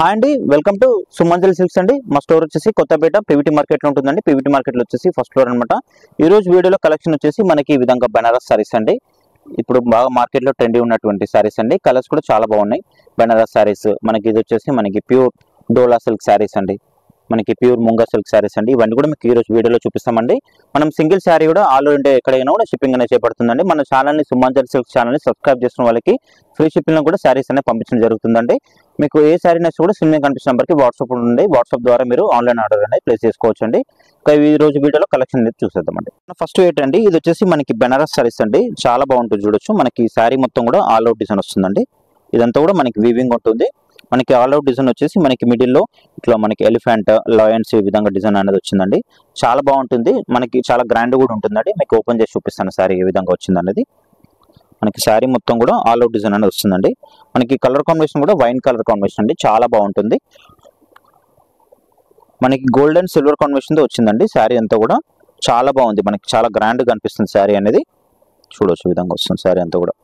Hi అండి, welcome to సుమంజల్ silks అండి. మా స్టోర్ వచ్చేసి కొత్తపేట పీవీటీ మార్కెట్ లో ఉంటుందండి. పీవీటీ మార్కెట్ లో వచ్చేసి ఫస్ట్ ఫ్లోర్ అనమాట. ఈ రోజు వీడియోలో కలెక్షన్ వచ్చేసి మనకి ఈ విధంగా బనారస్ సారీస్ అండి. ఇప్పుడు బాగా మార్కెట్ లో ట్రెండీ ఉన్నటువంటి సారీస్ అండి. కలర్స్ కూడా చాలా బాగున్నాయి. బనారస్ సారీస్ మనకి ఇది వచ్చేసి మనకి ప్యూర్ డోలా సిల్క్ సారీస్ అండి. మనకి ప్యూర్ ముంగా సిల్క్ సారీస్ అండి. ఇవన్నీ కూడా మీకు ఈ రోజు వీడియోలో చూపిస్తామండి. మనం సింగిల్ శారీ కూడా ఆల్ ఓవర్ ఇండియా ఎక్కడైనా కూడా షిప్పింగ్ అనేది చేపడుతుందండి. మన ఛానల్ని సుమంజల్ సిల్క్ ఛానల్ని సబ్స్క్రైబ్ చేసిన వాళ్ళకి ఫ్రీ షిప్పింగ్ లో కూడా శారీస్ అనేది పంపించడం జరుగుతుందండి. మీకు ఏ శారీ నచ్చి కూడా స్క్రీన్ మీద కనిపించిన నెంబర్కి వాట్సాప్ ఉండి వాట్సాప్ ద్వారా మీరు ఆన్లైన్ ఆర్డర్ అనేది ప్లేస్ చేసుకోవచ్చు అండి. ఈ రోజు వీడియోలో కలెక్షన్ అనేది చూసేద్దామండి. ఫస్ట్ ఏంటండి, ఇది వచ్చేసి మనకి బెనారస్ సారీస్ అండి. చాలా బాగుంటుంది చూడొచ్చు. మనకి శారీ మొత్తం కూడా ఆల్ అవుట్ డిజైన్ వస్తుందండి. ఇదంతా కూడా మనకి వీవింగ్ ఉంటుంది. మనకి ఆల్ అవుట్ డిజైన్ వచ్చేసి మనకి మిడిల్ లో ఇట్లా మనకి ఎలిఫెంట్ లయన్స్ ఈ విధంగా డిజైన్ అనేది వచ్చిందండి. చాలా బాగుంటుంది. మనకి చాలా గ్రాండ్ కూడా ఉంటుందండి. మీకు ఓపెన్ చేసి చూపిస్తాను శారీ ఏ విధంగా వచ్చింది అనేది. మనకి శారీ మొత్తం కూడా ఆల్ అవుట్ డిజైన్ అనేది వస్తుందండి. మనకి కలర్ కాంబినేషన్ కూడా వైన్ కలర్ కాంబినేషన్ అండి. చాలా బాగుంటుంది. మనకి గోల్డ్ అండ్ సిల్వర్ కాంబినేషన్ తో వచ్చిందండి. శారీ అంతా కూడా చాలా బాగుంది. మనకి చాలా గ్రాండ్ గా కనిపిస్తుంది శారీ అనేది. చూడవచ్చు ఈ విధంగా వస్తుంది శారీ అంతా కూడా.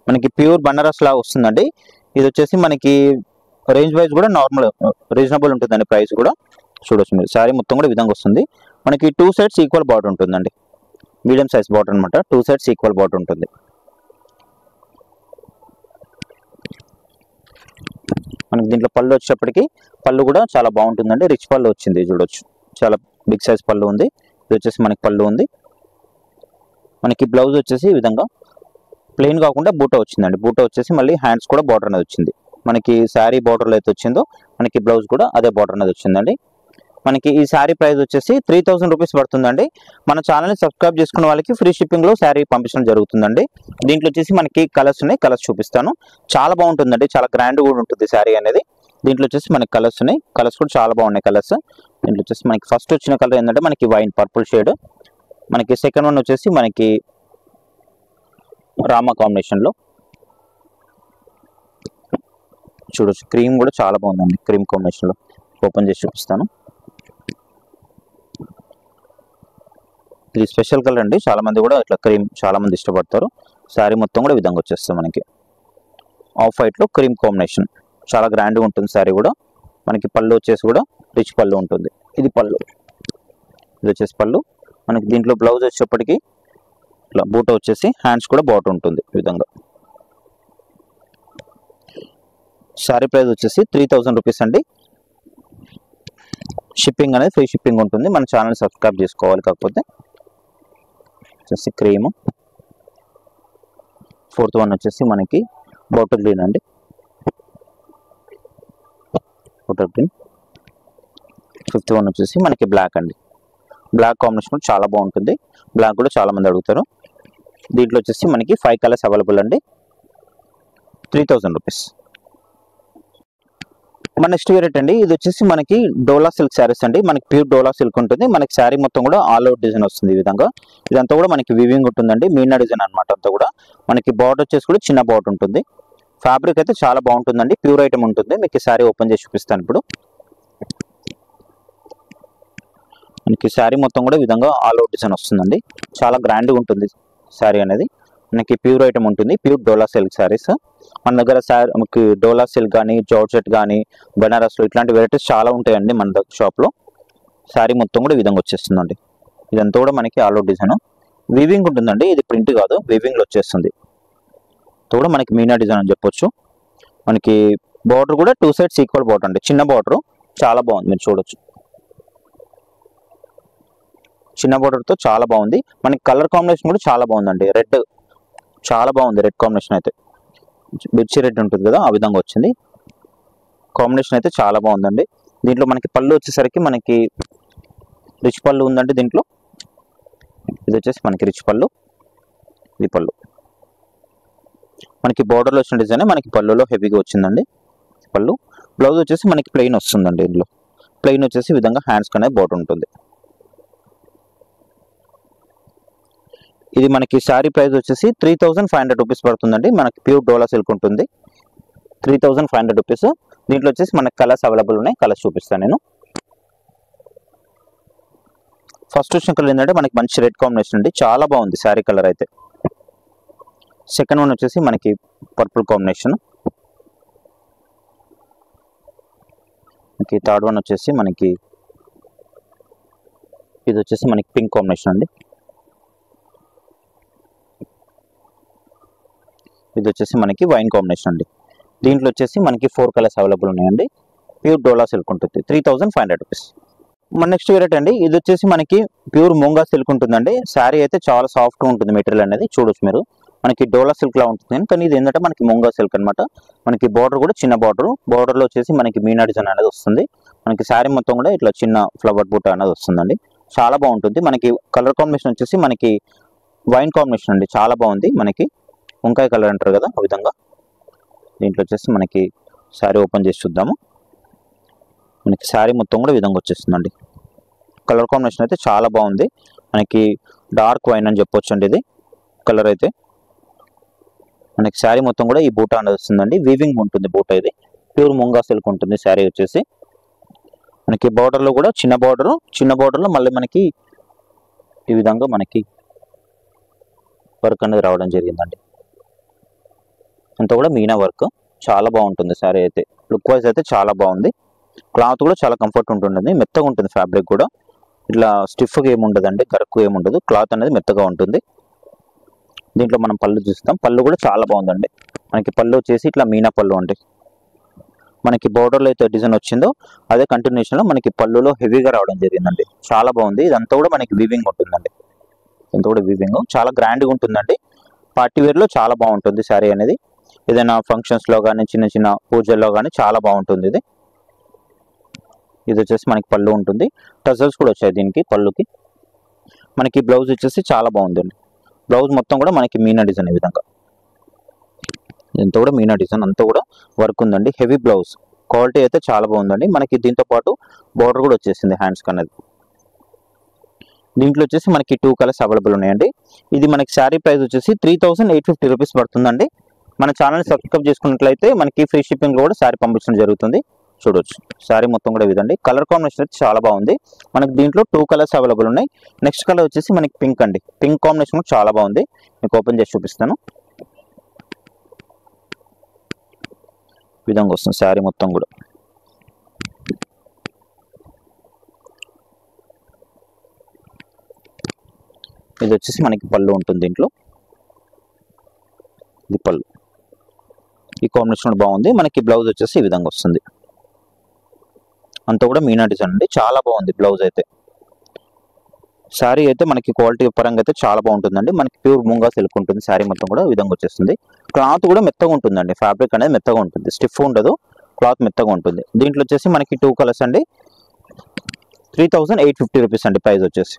మనకి ప్యూర్ బనారస్ లాగా వస్తుందండి. ఇది వచ్చేసి మనకి రేంజ్ వైజ్ కూడా నార్మల్ రీజనబుల్ ఉంటుందండి. ప్రైస్ కూడా చూడవచ్చు మీరు. శారీ మొత్తం కూడా ఈ విధంగా వస్తుంది. మనకి 2 సైడ్స్ ఈక్వల్ బార్డర్ ఉంటుందండి. మీడియం సైజ్ బార్డర్ అనమాట. 2 సైడ్స్ ఈక్వల్ బార్డర్ ఉంటుంది. మనకి దీంట్లో పళ్ళు వచ్చేటప్పటికి పళ్ళు కూడా చాలా బాగుంటుందండి. రిచ్ పళ్ళు వచ్చింది చూడొచ్చు. చాలా బిగ్ సైజ్ పళ్ళు ఉంది. ఇది వచ్చేసి మనకి పళ్ళు ఉంది. మనకి బ్లౌజ్ వచ్చేసి ఈ విధంగా ప్లెయిన్ కాకుండా బూటా వచ్చిందండి. బూటా వచ్చేసి మళ్ళీ హ్యాండ్స్ కూడా బార్డర్ అనేది వచ్చింది. మనకి శారీ బార్డర్లో అయితే వచ్చిందో మనకి బ్లౌజ్ కూడా అదే బార్డర్ అనేది వచ్చిందండి. మనకి ఈ శారీ ప్రైస్ వచ్చేసి 3000 రూపీస్ పడుతుందండి. మన ఛానల్ని సబ్స్క్రైబ్ చేసుకున్న వాళ్ళకి ఫ్రీ షిప్పింగ్ లో శారీ పంపించడం జరుగుతుందండి. దీంట్లో వచ్చేసి మనకి కలర్స్ ఉన్నాయి. కలర్స్ చూపిస్తాను. చాలా బాగుంటుందండి. చాలా గ్రాండ్ కూడా ఉంటుంది శారీ అనేది. దీంట్లో వచ్చేసి మనకి కలర్స్ ఉన్నాయి. కలర్స్ కూడా చాలా బాగున్నాయి కలర్స్. దీంట్లో వచ్చేసి మనకి ఫస్ట్ వచ్చిన కలర్ ఏంటంటే మనకి వైన్ పర్పుల్ షేడ్. మనకి సెకండ్ వన్ వచ్చేసి మనకి రామా కాంబినేషన్ లో చూడొచ్చు. క్రీమ్ కూడా చాలా బాగుందండి. క్రీమ్ కాంబినేషన్ లో ఓపెన్ చేసి చూపిస్తాను. ఇది స్పెషల్ కలర్ అండి. చాలా మంది కూడా ఇట్లా క్రీమ్ చాలా మంది ఇష్టపడతారు. శారీ మొత్తం కూడా ఈ విధంగా వచ్చేస్తుంది. మనకి ఆఫ్ వైట్ లో క్రీమ్ కాంబినేషన్ చాలా గ్రాండ్ గా ఉంటుంది శారీ కూడా. మనకి పళ్ళు వచ్చేసి కూడా రిచ్ పళ్ళు ఉంటుంది. ఇది పళ్ళు. ఇది వచ్చేసి పళ్ళు. మనకి దీంట్లో బ్లౌజ్ వచ్చేటప్పటికి ఇట్లా బూటా వచ్చేసి హ్యాండ్స్ కూడా బార్డర్ ఉంటుంది ఈ విధంగా. శారీ ప్రైస్ వచ్చేసి 3000 రూపీస్ అండి. షిప్పింగ్ అనేది ఫ్రీ షిప్పింగ్ ఉంటుంది. మన ఛానల్ సబ్స్క్రైబ్ చేసుకోవాలి. కాకపోతే వచ్చేసి క్రీమ్. ఫోర్త్ వన్ వచ్చేసి మనకి బాటిల్ గ్రీన్ అండి. Bottle green. ఫిఫ్త్ వన్ వచ్చేసి మనకి బ్లాక్ అండి. బ్లాక్ కాంబినేషన్ కూడా చాలా బాగుంటుంది. బ్లాక్ కూడా చాలా మంది అడుగుతారు. దీంట్లో వచ్చేసి మనకి 5 కలర్స్ అవైలబుల్ అండి. 3000 రూపీస్. మన నెక్స్ట్ వేరేట్ అండి. ఇది వచ్చేసి మనకి డోలా సిల్క్ శారీస్ అండి. మనకి ప్యూర్ డోలా సిల్క్ ఉంటుంది. మనకి శారీ మొత్తం కూడా ఆల్ అవుట్ డిజైన్ వస్తుంది ఈ విధంగా. ఇదంతా కూడా మనకి వివింగ్ ఉంటుందండి. మీనా డిజైన్ అనమాట. అంతా కూడా మనకి బార్డర్ వచ్చేసి కూడా చిన్న బార్డర్ ఉంటుంది. ఫ్యాబ్రిక్ అయితే చాలా బాగుంటుందండి. ప్యూర్ ఐటమ్ ఉంటుంది. మీకు ఈ శారీ ఓపెన్ చేసి చూపిస్తాను ఇప్పుడు. మనకి శారీ మొత్తం కూడా ఈ విధంగా ఆల్ అవుట్ డిజైన్ వస్తుందండి. చాలా గ్రాండ్గా ఉంటుంది శారీ అనేది. మనకి ప్యూర్ ఐటమ్ ఉంటుంది. ప్యూర్ డోలా సిల్క్ శారీస్ మన దగ్గర మనకి డోలా సిల్క్ కానీ జార్జెట్ కానీ బనారస్ ఇట్లాంటి వెరైటీస్ చాలా ఉంటాయండి మన దగ్గర షాప్లో. శారీ మొత్తం కూడా ఈ విధంగా వచ్చేస్తుందండి. ఇదంతా కూడా మనకి ఆల్ అవుట్ డిజైన్ వీవింగ్ ఉంటుందండి. ఇది ప్రింట్ కాదు, వీవింగ్లో వచ్చేస్తుంది. కూడా మనకి మీనా డిజైన్ అని చెప్పొచ్చు. మనకి బార్డర్ కూడా 2 సైడ్స్ ఈక్వల్ బార్డర్ అండి. చిన్న బార్డర్ చాలా బాగుంది. మీరు చూడొచ్చు. చిన్న బార్డర్తో చాలా బాగుంది. మనకి కలర్ కాంబినేషన్ కూడా చాలా బాగుందండి. రెడ్ చాలా బాగుంది. రెడ్ కాంబినేషన్ అయితే మిర్చి రెడ్ ఉంటుంది కదా, ఆ విధంగా వచ్చింది. కాంబినేషన్ అయితే చాలా బాగుందండి. దీంట్లో మనకి పళ్ళు వచ్చేసరికి మనకి రిచ్ పళ్ళు ఉందండి. దీంట్లో ఇది వచ్చేసి మనకి రిచ్ పళ్ళు. ఇది పళ్ళు. మనకి బార్డర్లో వచ్చిన డిజైన్ మనకి పళ్ళులో హెవీగా వచ్చిందండి. పళ్ళు. బ్లౌజ్ వచ్చేసి మనకి ప్లెయిన్ వస్తుందండి. ఇందులో ప్లెయిన్ వచ్చేసి ఈ విధంగా హ్యాండ్స్ అనేది బార్డర్ ఉంటుంది. ఇది మనకి శారీ ప్రైస్ వచ్చేసి 3500 రూపీస్ పడుతుందండి. మనకి ప్యూర్ డోలా సిల్క్ ఉంటుంది. 3500 రూపీస్. దీంట్లో వచ్చేసి మనకి కలర్స్ అవైలబుల్ ఉన్నాయి. కలర్స్ చూపిస్తాను నేను. ఫస్ట్ వచ్చిన కలర్ ఏంటంటే మనకి మంచి రెడ్ కాంబినేషన్ అండి. చాలా బాగుంది శారీ కలర్ అయితే. సెకండ్ వన్ వచ్చేసి మనకి పర్పుల్ కాంబినేషన్. మనకి థర్డ్ వన్ వచ్చేసి మనకి ఇది వచ్చేసి మనకి పింక్ కాంబినేషన్ అండి. ఇది వచ్చేసి మనకి వైన్ కాంబినేషన్ అండి. దీంట్లో వచ్చేసి మనకి 4 కలర్స్ అవైలబుల్ ఉన్నాయండి. ప్యూర్ డోలా సిల్క్ ఉంటుంది, 3500 రూపీస్. మన నెక్స్ట్ వెరైటీ అండి. ఇది వచ్చేసి మనకి ప్యూర్ మూంగా సిల్క్ ఉంటుందండి. శారీ అయితే చాలా సాఫ్ట్గా ఉంటుంది మెటీరియల్ అనేది, చూడొచ్చు మీరు. మనకి డోలా సిల్క్ లా ఉంటుంది, కానీ ఇది ఏంటంటే మనకి మూంగా సిల్క్ అనమాట. మనకి బార్డర్ కూడా చిన్న బార్డర్లో వచ్చేసి మనకి మీనా డిజైన్ అనేది వస్తుంది. మనకి శారీ మొత్తం కూడా ఇట్లా చిన్న ఫ్లవర్ బూట అనేది వస్తుందండి. చాలా బాగుంటుంది. మనకి కలర్ కాంబినేషన్ వచ్చేసి మనకి వైన్ కాంబినేషన్ అండి, చాలా బాగుంది. మనకి వంకాయ కలర్ అంటారు కదా, ఆ విధంగా. దీంట్లో వచ్చేసి మనకి శారీ ఓపెన్ చేసి చూద్దాము. మనకి శారీ మొత్తం కూడా విధంగా వచ్చేస్తుందండి. కలర్ కాంబినేషన్ అయితే చాలా బాగుంది. మనకి డార్క్ వైన్ అని చెప్పొచ్చు అండి. ఇది కలర్ అయితే మనకి శారీ మొత్తం కూడా ఈ బూటా అనేది వస్తుందండి. వీవింగ్ ఉంటుంది బూట. ఇది ప్యూర్ ముంగా సిల్క్ ఉంటుంది శారీ వచ్చేసి. మనకి బార్డర్లో కూడా చిన్న బార్డర్లో మళ్ళీ మనకి ఈ విధంగా మనకి వర్క్ అనేది రావడం జరిగిందండి. అంతా కూడా మీనా వర్క్, చాలా బాగుంటుంది శారీ అయితే. లుక్ వైజ్ అయితే చాలా బాగుంది. క్లాత్ కూడా చాలా కంఫర్ట్ ఉంటుంది, మెత్తగా ఉంటుంది. ఫ్యాబ్రిక్ కూడా ఇట్లా స్టిఫ్గా ఏముండదండి, కరెక్ట్ ఏముండదు. క్లాత్ అనేది మెత్తగా ఉంటుంది. దీంట్లో మనం పళ్ళు చూస్తాం. పళ్ళు కూడా చాలా బాగుందండి. మనకి పళ్ళు వచ్చేసి ఇట్లా మీనా పళ్ళు అండి. మనకి బోర్డర్లో అయితే డిజైన్ వచ్చిందో అదే కంటిన్యూషన్లో మనకి పళ్ళులో హెవీగా రావడం జరిగిందండి. చాలా బాగుంది. ఇదంతా కూడా మనకి వీవింగ్ ఉంటుందండి. ఇదంతా కూడా వీవింగ్ చాలా గ్రాండ్గా ఉంటుందండి. పార్టీ వేర్లో చాలా బాగుంటుంది శారీ అనేది. ఏదైనా ఫంక్షన్స్లో కానీ చిన్న చిన్న పూజల్లో కానీ చాలా బాగుంటుంది ఇది. ఇది వచ్చేసి మనకి పళ్ళు ఉంటుంది. టజల్స్ కూడా వచ్చాయి దీనికి పళ్ళుకి. మనకి బ్లౌజ్ వచ్చేసి చాలా బాగుందండి. బ్లౌజ్ మొత్తం కూడా మనకి మీనా డిజైన్ ఈ విధంగా. ఇదంతా కూడా మీనా డిజైన్, అంతా కూడా వర్క్ ఉందండి. హెవీ బ్లౌజ్, క్వాలిటీ అయితే చాలా బాగుందండి. మనకి దీంతో పాటు బార్డర్ కూడా వచ్చేసింది హ్యాండ్స్ అనేది. దీంట్లో వచ్చేసి మనకి 2 కలర్స్ అవైలబుల్ ఉన్నాయండి. ఇది మనకి శారీ ప్రైస్ వచ్చేసి 3850 రూపీస్ పడుతుందండి. మన ఛానల్ సబ్స్క్రైబ్ చేసుకున్నట్లయితే మనకి ఫ్రీ షిప్పింగ్ కూడా శారీ పంపించడం జరుగుతుంది. చూడొచ్చు శారీ మొత్తం కూడా ఇదండి. కలర్ కాంబినేషన్ అయితే చాలా బాగుంది. మనకి దీంట్లో 2 కలర్స్ అవైలబుల్ ఉన్నాయి. నెక్స్ట్ కలర్ వచ్చేసి మనకి పింక్ అండి. పింక్ కాంబినేషన్ కూడా చాలా బాగుంది. మీకు ఓపెన్ చేసి చూపిస్తాను. విధంగా వస్తుంది శారీ మొత్తం కూడా. ఇది వచ్చేసి మనకి పళ్ళు ఉంటుంది. దీంట్లో ఇది పళ్ళు. ఈ కాంబినేషన్ బాగుంది. మనకి బ్లౌజ్ వచ్చేసి ఈ విధంగా వస్తుంది. అంతా కూడా మీనా డిజైన్ అండి. చాలా బాగుంది బ్లౌజ్ అయితే. శారీ అయితే మనకి క్వాలిటీ పరంగా అయితే చాలా బాగుంటుందండి. మనకి ప్యూర్ ముంగా సిల్క్ ఉంటుంది. శారీ మొత్తం కూడా ఈ విధంగా వచ్చేస్తుంది. క్లాత్ కూడా మెత్తగా ఉంటుందండి. ఫ్యాబ్రిక్ అనేది మెత్తగా ఉంటుంది, స్టిఫ్ ఉండదు. క్లాత్ మెత్తగా ఉంటుంది. దీంట్లో వచ్చేసి మనకి 2 కలర్స్ అండి. 3850 రూపీస్ అండి ప్రైస్ వచ్చేసి.